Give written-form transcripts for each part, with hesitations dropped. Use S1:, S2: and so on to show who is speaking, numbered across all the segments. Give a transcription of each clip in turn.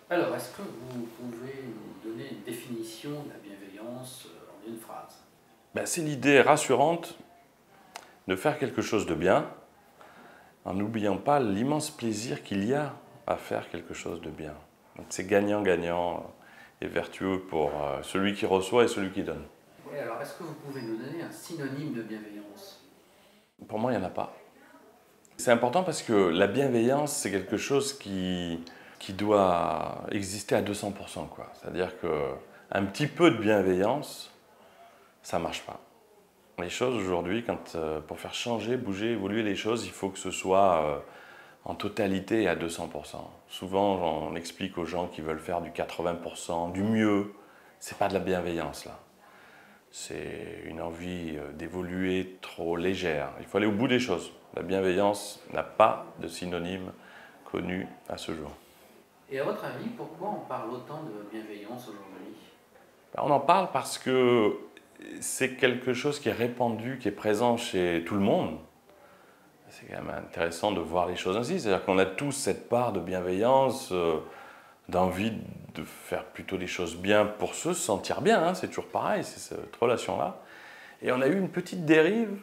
S1: Alors, est-ce que vous pouvez nous donner une définition de la bienveillance en une phrase?
S2: Ben, c'est l'idée rassurante de faire quelque chose de bien en n'oubliant pas l'immense plaisir qu'il y a à faire quelque chose de bien. Donc c'est gagnant-gagnant et vertueux pour celui qui reçoit et celui qui donne.
S1: Oui, alors est-ce que vous pouvez nous donner un synonyme de bienveillance?
S2: Pour moi, il n'y en a pas. C'est important parce que la bienveillance, c'est quelque chose qui doit exister à 200%, quoi. C'est-à-dire qu'un petit peu de bienveillance, ça ne marche pas. Les choses aujourd'hui, pour faire changer, bouger, évoluer les choses, il faut que ce soit en totalité et à 200%. Souvent, on explique aux gens qui veulent faire du 80%, du mieux. C'est pas de la bienveillance, là. C'est une envie d'évoluer trop légère. Il faut aller au bout des choses. La bienveillance n'a pas de synonyme connu à ce jour.
S1: Et à votre avis, pourquoi on parle autant de bienveillance aujourd'hui?
S2: On en parle parce que c'est quelque chose qui est répandu, qui est présent chez tout le monde. C'est quand même intéressant de voir les choses ainsi. C'est-à-dire qu'on a tous cette part de bienveillance, d'envie de faire plutôt les choses bien pour se sentir bien. Hein, c'est toujours pareil, c'est cette relation-là. Et on a eu une petite dérive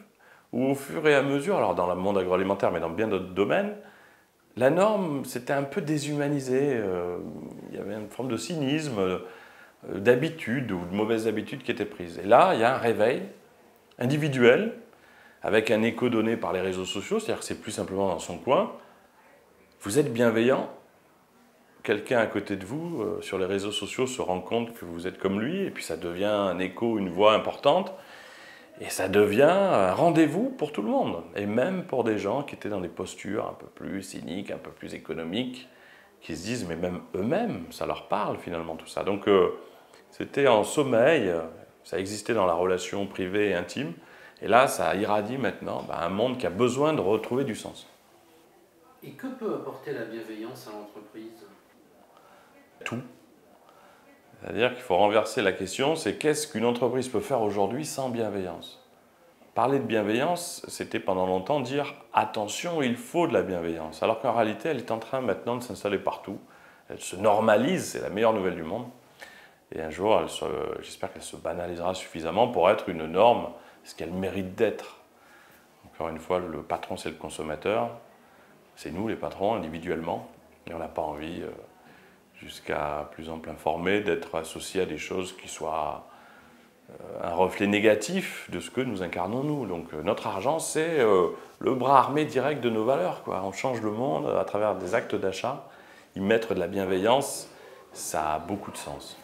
S2: où au fur et à mesure, alors dans le monde agroalimentaire, mais dans bien d'autres domaines, la norme s'était un peu déshumanisée. Il y avait une forme de cynisme, d'habitude ou de mauvaises habitudes qui étaient prises. Et là, il y a un réveil individuel avec un écho donné par les réseaux sociaux, c'est-à-dire que c'est plus simplement dans son coin. Vous êtes bienveillant, quelqu'un à côté de vous, sur les réseaux sociaux, se rend compte que vous êtes comme lui, et puis ça devient un écho, une voix importante, et ça devient un rendez-vous pour tout le monde, et même pour des gens qui étaient dans des postures un peu plus cyniques, un peu plus économiques, qui se disent, mais même eux-mêmes, ça leur parle finalement tout ça. Donc c'était en sommeil, ça existait dans la relation privée et intime, et là, ça irradie maintenant un monde qui a besoin de retrouver du sens.
S1: Et que peut apporter la bienveillance à l'entreprise?
S2: Tout. C'est-à-dire qu'il faut renverser la question, c'est qu'est-ce qu'une entreprise peut faire aujourd'hui sans bienveillance? Parler de bienveillance, c'était pendant longtemps dire attention, il faut de la bienveillance. Alors qu'en réalité, elle est en train maintenant de s'installer partout. Elle se normalise, c'est la meilleure nouvelle du monde. Et un jour, j'espère qu'elle se banalisera suffisamment pour être une norme, ce qu'elle mérite d'être. Encore une fois, le patron, c'est le consommateur. C'est nous, les patrons, individuellement. Et on n'a pas envie, jusqu'à plus ample informé, d'être associé à des choses qui soient un reflet négatif de ce que nous incarnons nous. Donc notre argent, c'est le bras armé direct de nos valeurs, quoi. On change le monde à travers des actes d'achat. Y mettre de la bienveillance, ça a beaucoup de sens.